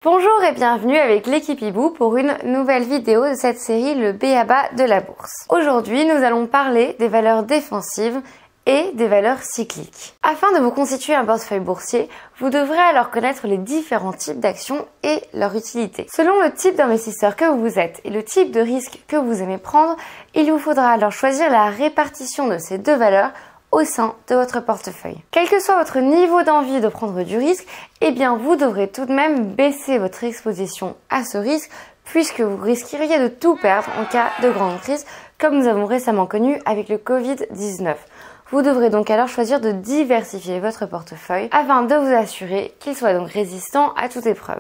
Bonjour et bienvenue avec l'équipe Hibou pour une nouvelle vidéo de cette série Le B.A.B.A. de la bourse. Aujourd'hui, nous allons parler des valeurs défensives et des valeurs cycliques. Afin de vous constituer un portefeuille boursier, vous devrez alors connaître les différents types d'actions et leur utilité. Selon le type d'investisseur que vous êtes et le type de risque que vous aimez prendre, il vous faudra alors choisir la répartition de ces deux valeurs au sein de votre portefeuille. Quel que soit votre niveau d'envie de prendre du risque, eh bien vous devrez tout de même baisser votre exposition à ce risque puisque vous risqueriez de tout perdre en cas de grande crise comme nous avons récemment connu avec le Covid-19. Vous devrez donc alors choisir de diversifier votre portefeuille afin de vous assurer qu'il soit donc résistant à toute épreuve.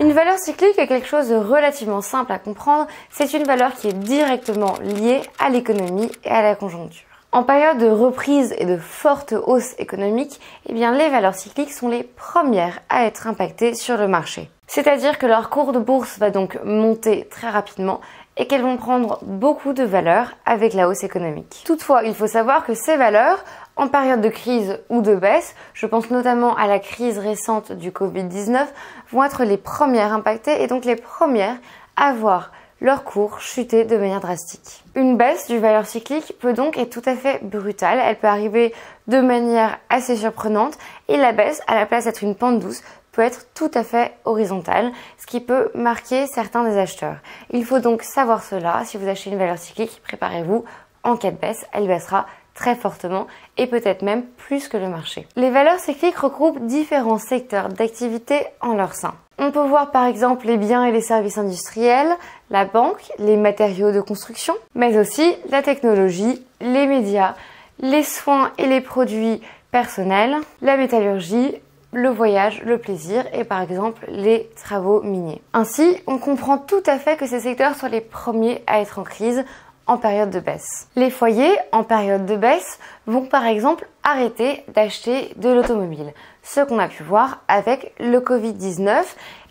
Une valeur cyclique est quelque chose de relativement simple à comprendre, c'est une valeur qui est directement liée à l'économie et à la conjoncture. En période de reprise et de forte hausse économique, eh bien les valeurs cycliques sont les premières à être impactées sur le marché. C'est-à-dire que leur cours de bourse va donc monter très rapidement et qu'elles vont prendre beaucoup de valeur avec la hausse économique. Toutefois, il faut savoir que ces valeurs, en période de crise ou de baisse, je pense notamment à la crise récente du Covid-19, vont être les premières impactées et donc les premières à voir leur cours chuter de manière drastique. Une baisse du valeur cyclique peut donc être tout à fait brutale, elle peut arriver de manière assez surprenante et la baisse, à la place d'être une pente douce, peut être tout à fait horizontale, ce qui peut marquer certains des acheteurs. Il faut donc savoir cela, si vous achetez une valeur cyclique, préparez-vous, en cas de baisse, elle baissera très fortement et peut-être même plus que le marché. Les valeurs cycliques regroupent différents secteurs d'activité en leur sein. On peut voir par exemple les biens et les services industriels, la banque, les matériaux de construction, mais aussi la technologie, les médias, les soins et les produits personnels, la métallurgie, le voyage, le plaisir et par exemple les travaux miniers. Ainsi, on comprend tout à fait que ces secteurs soient les premiers à être en crise en période de baisse. Les foyers, en période de baisse, vont par exemple arrêter d'acheter de l'automobile, ce qu'on a pu voir avec le Covid-19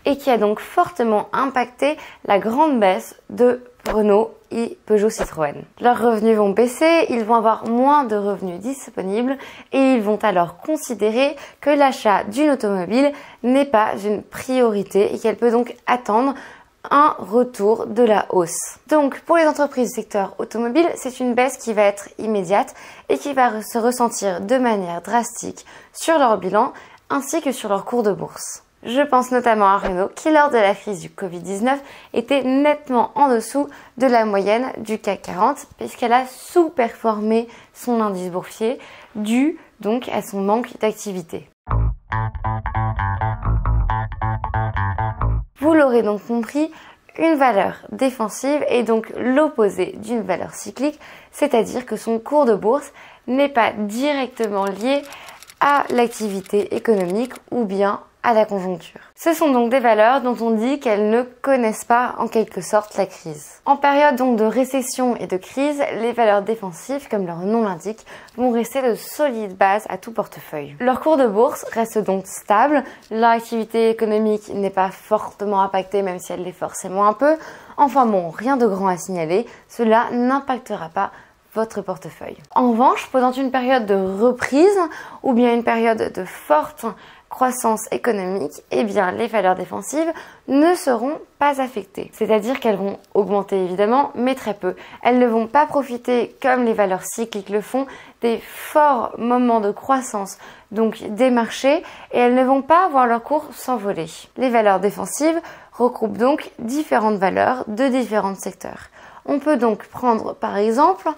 et qui a donc fortement impacté la grande baisse de Renault et Peugeot Citroën. Leurs revenus vont baisser, ils vont avoir moins de revenus disponibles et ils vont alors considérer que l'achat d'une automobile n'est pas une priorité et qu'elle peut donc attendre un retour de la hausse. Donc pour les entreprises du secteur automobile, c'est une baisse qui va être immédiate et qui va se ressentir de manière drastique sur leur bilan ainsi que sur leur cours de bourse. Je pense notamment à Renault qui lors de la crise du Covid-19 était nettement en dessous de la moyenne du CAC 40 puisqu'elle a sous-performé son indice boursier dû donc à son manque d'activité. Vous l'aurez donc compris, une valeur défensive est donc l'opposé d'une valeur cyclique, c'est-à-dire que son cours de bourse n'est pas directement lié à l'activité économique ou bien à la conjoncture. Ce sont donc des valeurs dont on dit qu'elles ne connaissent pas en quelque sorte la crise. En période donc de récession et de crise, les valeurs défensives, comme leur nom l'indique, vont rester de solides bases à tout portefeuille. Leur cours de bourse reste donc stable, leur activité économique n'est pas fortement impactée même si elle l'est forcément un peu. Enfin bon, rien de grand à signaler, cela n'impactera pas votre portefeuille. En revanche, pendant une période de reprise ou bien une période de forte croissance économique, eh bien les valeurs défensives ne seront pas affectées. C'est-à-dire qu'elles vont augmenter évidemment, mais très peu. Elles ne vont pas profiter, comme les valeurs cycliques le font, des forts moments de croissance, donc des marchés, et elles ne vont pas voir leur cours s'envoler. Les valeurs défensives regroupent donc différentes valeurs de différents secteurs. On peut donc prendre par exemple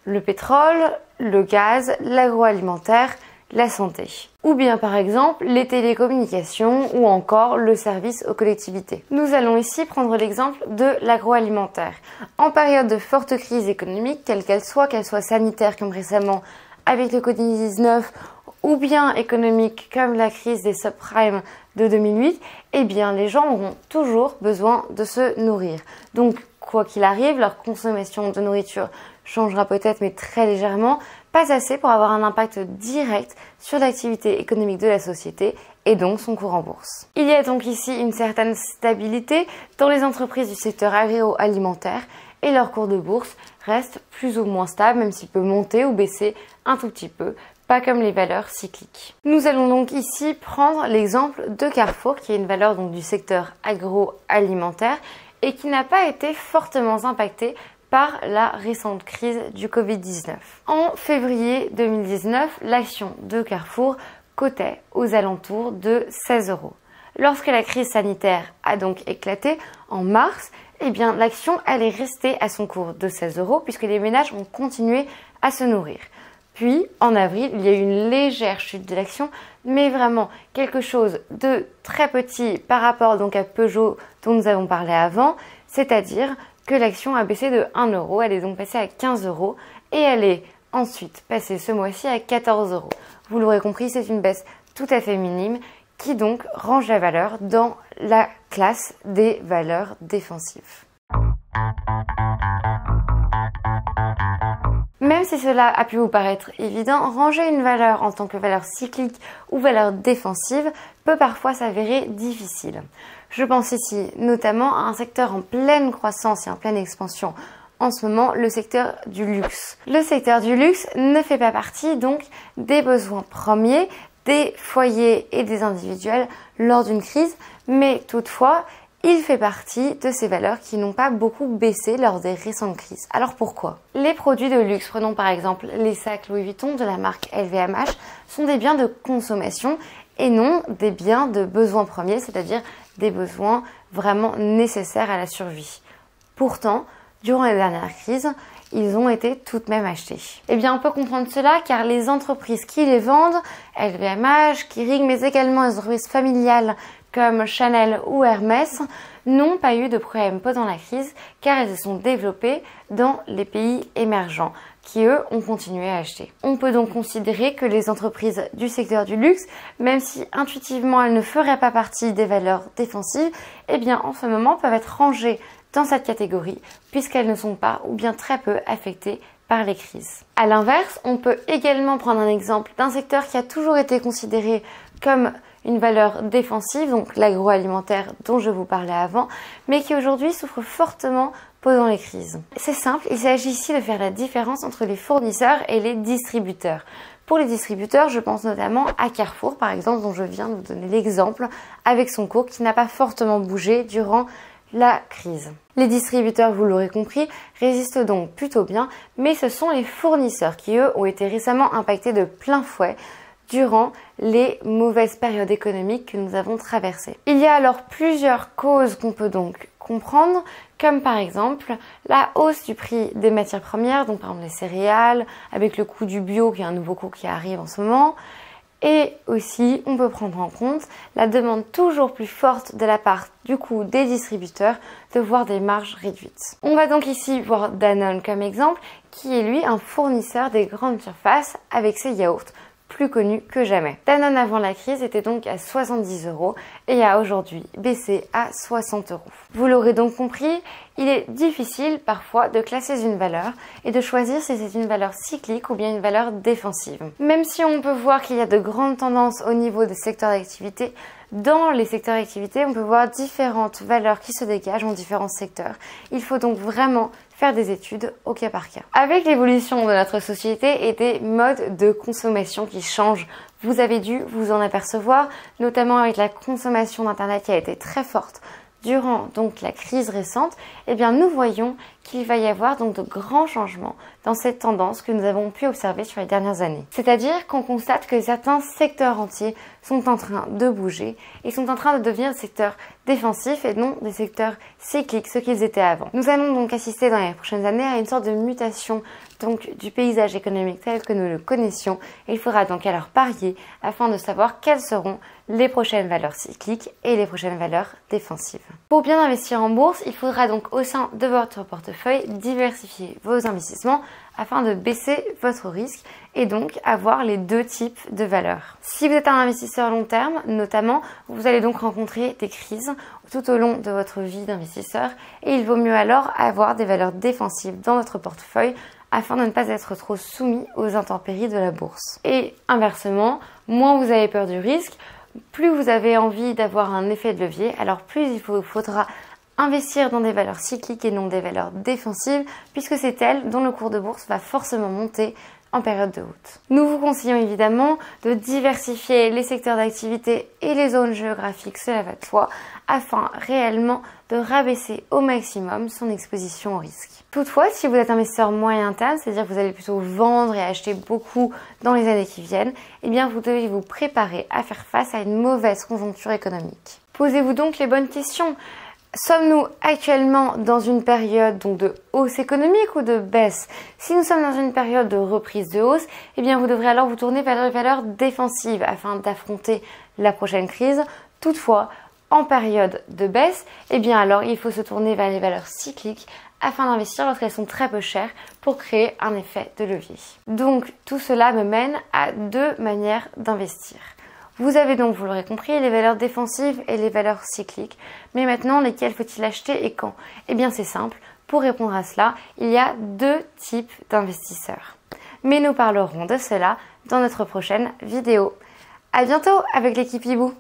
le pétrole, le gaz, l'agroalimentaire, la santé. Ou bien par exemple les télécommunications ou encore le service aux collectivités. Nous allons ici prendre l'exemple de l'agroalimentaire. En période de forte crise économique, quelle qu'elle soit sanitaire comme récemment avec le Covid-19 ou bien économique comme la crise des subprimes de 2008, eh bien les gens auront toujours besoin de se nourrir. Donc quoi qu'il arrive, leur consommation de nourriture changera peut-être mais très légèrement, pas assez pour avoir un impact direct sur l'activité économique de la société et donc son cours en bourse. Il y a donc ici une certaine stabilité dans les entreprises du secteur agroalimentaire et leur cours de bourse reste plus ou moins stable, même s'il peut monter ou baisser un tout petit peu, pas comme les valeurs cycliques. Nous allons donc ici prendre l'exemple de Carrefour, qui est une valeur donc du secteur agroalimentaire et qui n'a pas été fortement impactée par la récente crise du Covid-19. En février 2019, l'action de Carrefour cotait aux alentours de 16 €. Lorsque la crise sanitaire a donc éclaté en mars, eh bien l'action elle est restée à son cours de 16 € puisque les ménages ont continué à se nourrir. Puis en avril, il y a eu une légère chute de l'action, mais vraiment quelque chose de très petit par rapport donc à Peugeot dont nous avons parlé avant, c'est-à-dire que l'action a baissé de 1 €, elle est donc passée à 15 € et elle est ensuite passée ce mois-ci à 14 €. Vous l'aurez compris, c'est une baisse tout à fait minime qui donc range la valeur dans la classe des valeurs défensives. Même si cela a pu vous paraître évident, ranger une valeur en tant que valeur cyclique ou valeur défensive peut parfois s'avérer difficile. Je pense ici notamment à un secteur en pleine croissance et en pleine expansion en ce moment, le secteur du luxe. Le secteur du luxe ne fait pas partie donc des besoins premiers des foyers et des individuels lors d'une crise, mais toutefois, il fait partie de ces valeurs qui n'ont pas beaucoup baissé lors des récentes crises. Alors pourquoi? Les produits de luxe, prenons par exemple les sacs Louis Vuitton de la marque LVMH, sont des biens de consommation et non des biens de besoins premiers, c'est-à-dire des besoins vraiment nécessaires à la survie. Pourtant, durant les dernières crises, ils ont été tout de même achetés. Eh bien, on peut comprendre cela car les entreprises qui les vendent, LVMH, Kering, mais également les entreprises familiales comme Chanel ou Hermès, n'ont pas eu de problème pendant la crise car elles se sont développées dans les pays émergents qui, eux, ont continué à acheter. On peut donc considérer que les entreprises du secteur du luxe, même si intuitivement elles ne feraient pas partie des valeurs défensives, eh bien, en ce moment peuvent être rangées dans cette catégorie puisqu'elles ne sont pas ou bien très peu affectées par les crises. A l'inverse, on peut également prendre un exemple d'un secteur qui a toujours été considéré comme une valeur défensive, donc l'agroalimentaire dont je vous parlais avant, mais qui aujourd'hui souffre fortement pendant les crises. C'est simple, il s'agit ici de faire la différence entre les fournisseurs et les distributeurs. Pour les distributeurs, je pense notamment à Carrefour, par exemple, dont je viens de vous donner l'exemple avec son cours qui n'a pas fortement bougé durant la crise. Les distributeurs, vous l'aurez compris, résistent donc plutôt bien, mais ce sont les fournisseurs qui, eux, ont été récemment impactés de plein fouet durant les mauvaises périodes économiques que nous avons traversées. Il y a alors plusieurs causes qu'on peut donc comprendre, comme par exemple la hausse du prix des matières premières, donc par exemple les céréales, avec le coût du bio qui est un nouveau coût qui arrive en ce moment. Et aussi, on peut prendre en compte la demande toujours plus forte de la part du coup des distributeurs de voir des marges réduites. On va donc ici voir Danone comme exemple, qui est lui un fournisseur des grandes surfaces avec ses yaourts, plus connu que jamais. Danone avant la crise était donc à 70 € et a aujourd'hui baissé à 60 €. Vous l'aurez donc compris, il est difficile parfois de classer une valeur et de choisir si c'est une valeur cyclique ou bien une valeur défensive. Même si on peut voir qu'il y a de grandes tendances au niveau des secteurs d'activité, dans les secteurs d'activité, on peut voir différentes valeurs qui se dégagent dans différents secteurs. Il faut donc vraiment faire des études au cas par cas. Avec l'évolution de notre société et des modes de consommation qui changent, vous avez dû vous en apercevoir, notamment avec la consommation d'Internet qui a été très forte durant donc la crise récente, eh bien nous voyons qu'il va y avoir donc de grands changements dans cette tendance que nous avons pu observer sur les dernières années. C'est-à-dire qu'on constate que certains secteurs entiers sont en train de bouger et sont en train de devenir des secteurs défensifs et non des secteurs cycliques, ce qu'ils étaient avant. Nous allons donc assister dans les prochaines années à une sorte de mutation donc du paysage économique tel que nous le connaissions et il faudra donc alors parier afin de savoir quelles seront les prochaines valeurs cycliques et les prochaines valeurs défensives. Pour bien investir en bourse, il faudra donc au sein de votre portefeuille diversifier vos investissements afin de baisser votre risque et donc avoir les deux types de valeurs. Si vous êtes un investisseur long terme, notamment, vous allez donc rencontrer des crises tout au long de votre vie d'investisseur et il vaut mieux alors avoir des valeurs défensives dans votre portefeuille afin de ne pas être trop soumis aux intempéries de la bourse. Et inversement, moins vous avez peur du risque, plus vous avez envie d'avoir un effet de levier, alors plus il faudra investir dans des valeurs cycliques et non des valeurs défensives, puisque c'est elles dont le cours de bourse va forcément monter en période de haute. Nous vous conseillons évidemment de diversifier les secteurs d'activité et les zones géographiques, cela va de soi, afin réellement de rabaisser au maximum son exposition au risque. Toutefois, si vous êtes investisseur moyen terme, c'est-à-dire que vous allez plutôt vendre et acheter beaucoup dans les années qui viennent, eh bien vous devez vous préparer à faire face à une mauvaise conjoncture économique. Posez-vous donc les bonnes questions. Sommes-nous actuellement dans une période donc de hausse économique ou de baisse? Si nous sommes dans une période de reprise de hausse, eh bien vous devrez alors vous tourner vers les valeurs défensives afin d'affronter la prochaine crise. Toutefois, en période de baisse, eh bien alors il faut se tourner vers les valeurs cycliques afin d'investir lorsqu'elles sont très peu chères pour créer un effet de levier. Donc tout cela me mène à deux manières d'investir. Vous avez donc, vous l'aurez compris, les valeurs défensives et les valeurs cycliques. Mais maintenant, lesquelles faut-il acheter et quand? Eh bien c'est simple, pour répondre à cela, il y a deux types d'investisseurs. Mais nous parlerons de cela dans notre prochaine vidéo. À bientôt avec l'équipe Hibou.